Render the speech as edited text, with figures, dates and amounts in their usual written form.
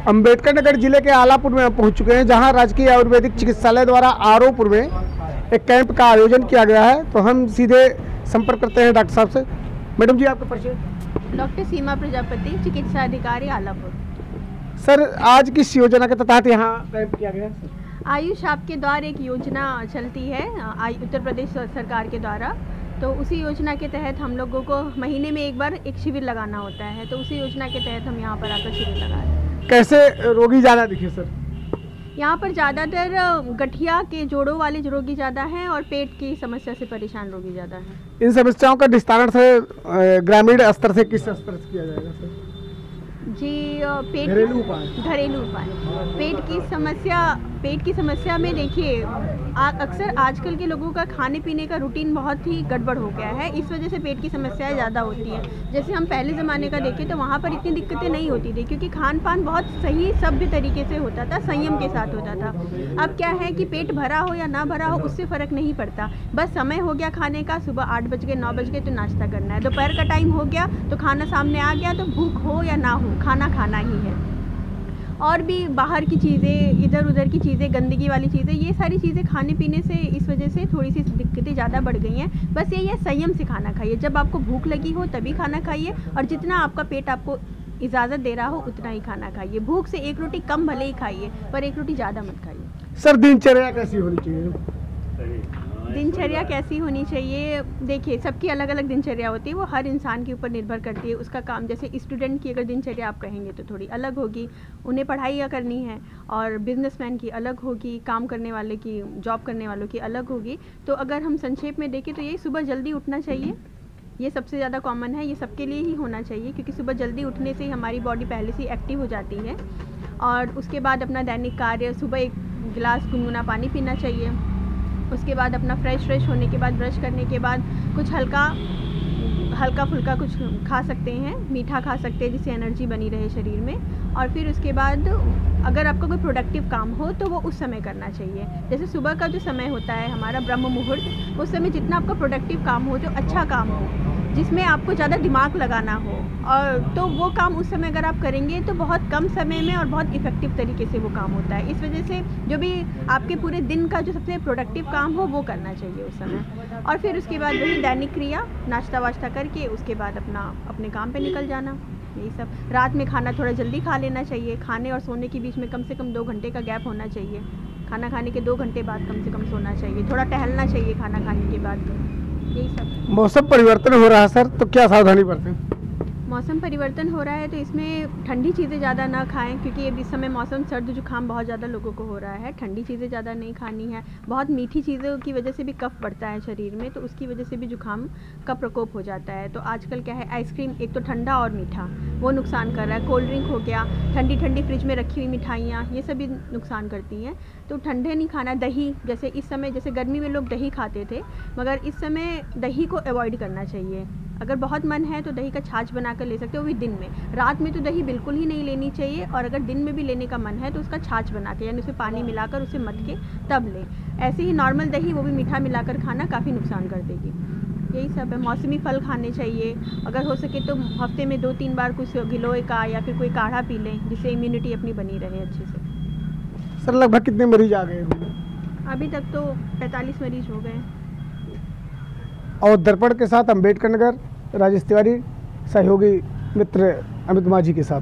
अंबेडकर नगर जिले के आलापुर में हम पहुंच चुके हैं, जहां राजकीय आयुर्वेदिक चिकित्सालय द्वारा आरोपुर में एक कैंप का आयोजन किया गया है। तो हम सीधे संपर्क करते हैं डॉक्टर साहब से। मैडम जी, आपका परिचय? डॉक्टर सीमा प्रजापति, चिकित्सा अधिकारी आलापुर। सर, आज किस योजना के तहत यहाँ कैंप किया गया है? आयुष आपके द्वारा एक योजना चलती है उत्तर प्रदेश सरकार के द्वारा। तो उसी योजना के तहत हम लोगों को महीने में एक बार एक शिविर लगाना होता है। तो उसी योजना के तहत हम यहाँ पर आकर शिविर लगा रहे हैं। कैसे रोगी ज़्यादा दिखे सर? यहाँ पर ज़्यादातर गठिया के जोड़ों वाले रोगी ज़्यादा हैं और पेट की समस्या से परेशान रोगी ज़्यादा हैं। इन समस्याओं का निस्तारण से ग्रामीण स्तर से किस स्तर से किया जाएगा सर? जी, पेट घरेलू उपाय। पेट की समस्या में देखिए, अक्सर आजकल के लोगों का खाने पीने का रूटीन बहुत ही गड़बड़ हो गया है। इस वजह से पेट की समस्याएं ज़्यादा होती हैं। जैसे हम पहले ज़माने का देखें तो वहाँ पर इतनी दिक्कतें नहीं होती थी, क्योंकि खान पान बहुत सही सभ्य तरीके से होता था, संयम के साथ होता था। अब क्या है कि पेट भरा हो या ना भरा हो उससे फ़र्क नहीं पड़ता। बस समय हो गया खाने का, सुबह 8 बज गए 9 बज गए तो नाश्ता करना है, दोपहर का टाइम हो गया तो खाना सामने आ गया, तो भूख हो या ना हो खाना खाना ही है। और भी बाहर की चीज़ें, इधर उधर की चीज़ें, गंदगी वाली चीज़ें, ये सारी चीज़ें खाने पीने से इस वजह से थोड़ी सी दिक्कतें ज़्यादा बढ़ गई हैं। बस यही है, संयम से खाना खाइए। जब आपको भूख लगी हो तभी खाना खाइए, और जितना आपका पेट आपको इजाज़त दे रहा हो उतना ही खाना खाइए। भूख से एक रोटी कम भले ही खाइए, पर एक रोटी ज़्यादा मत खाइए। सर, दिनचर्या कैसी होनी चाहिए? दिनचर्या कैसी होनी चाहिए? देखिए, सबकी अलग अलग दिनचर्या होती है, वो हर इंसान के ऊपर निर्भर करती है। उसका काम, जैसे स्टूडेंट की अगर दिनचर्या आप कहेंगे तो थोड़ी अलग होगी, उन्हें पढ़ाई करनी है, और बिजनेसमैन की अलग होगी, काम करने वाले की, जॉब करने वालों की अलग होगी। तो अगर हम संक्षेप में देखें तो यही, सुबह जल्दी उठना चाहिए। ये सबसे ज़्यादा कॉमन है, ये सबके लिए ही होना चाहिए, क्योंकि सुबह जल्दी उठने से ही हमारी बॉडी पहले से एक्टिव हो जाती है। और उसके बाद अपना दैनिक कार्य, सुबह 1 गिलास गुनगुना पानी पीना चाहिए। उसके बाद अपना फ्रेश होने के बाद, ब्रश करने के बाद कुछ हल्का फुल्का कुछ खा सकते हैं, मीठा खा सकते हैं, जिससे एनर्जी बनी रहे शरीर में। और फिर उसके बाद अगर आपका कोई प्रोडक्टिव काम हो तो वो उस समय करना चाहिए। जैसे सुबह का जो समय होता है हमारा ब्रह्म मुहूर्त, उस समय जितना आपका प्रोडक्टिव काम हो, जो अच्छा काम हो, जिसमें आपको ज़्यादा दिमाग लगाना हो, और तो वो काम उस समय अगर आप करेंगे तो बहुत कम समय में और बहुत इफ़ेक्टिव तरीके से वो काम होता है। इस वजह से जो भी आपके पूरे दिन का जो सबसे प्रोडक्टिव काम हो वो करना चाहिए उस समय। और फिर उसके बाद वही दैनिक क्रिया, नाश्ता वाश्ता करके उसके बाद अपने काम पे निकल जाना, यही सब। रात में खाना थोड़ा जल्दी खा लेना चाहिए। खाने और सोने के बीच में कम से कम 2 घंटे का गैप होना चाहिए। खाना खाने के 2 घंटे बाद कम से कम सोना चाहिए। थोड़ा टहलना चाहिए खाना खाने के बाद, यही सब। मौसम परिवर्तन हो रहा है सर, तो क्या सावधानी बरतें? मौसम परिवर्तन हो रहा है तो इसमें ठंडी चीज़ें ज़्यादा ना खाएं, क्योंकि अब इस समय मौसम सर्द जुकाम बहुत ज़्यादा लोगों को हो रहा है। ठंडी चीज़ें ज़्यादा नहीं खानी है। बहुत मीठी चीज़ों की वजह से भी कफ बढ़ता है शरीर में, तो उसकी वजह से भी जुकाम का प्रकोप हो जाता है। तो आजकल क्या है, आइसक्रीम एक तो ठंडा और मीठा, वो नुकसान कर रहा है। कोल्ड ड्रिंक हो गया, ठंडी फ्रिज में रखी हुई मिठाइयाँ, ये सभी नुकसान करती हैं। तो ठंडे नहीं खाना। दही, जैसे इस समय, जैसे गर्मी में लोग दही खाते थे, मगर इस समय दही को अवॉइड करना चाहिए। अगर बहुत मन है तो दही का छाछ बनाकर ले सकते हो, वो भी दिन में। रात में तो दही बिल्कुल ही नहीं लेनी चाहिए, और अगर दिन में भी लेने का मन है तो उसका छाछ बना के, यानी उसमें पानी मिलाकर उसे मथ के तब लें। ऐसे ही नॉर्मल दही, वो भी मीठा मिलाकर खाना काफ़ी नुकसान कर देगी। यही सब है। मौसमी फल खाने चाहिए। अगर हो सके तो हफ्ते में 2-3 बार कुछ गिलोय का या फिर कोई काढ़ा पी लें, जिससे इम्यूनिटी अपनी बनी रहे अच्छे से। सर, लगभग कितने मरीज आ गए? अभी तक तो 45 मरीज हो गए। और दर्पण के साथ अम्बेडकर नगर, राजेश तिवारी, सहयोगी मित्र अमित माझी के साथ।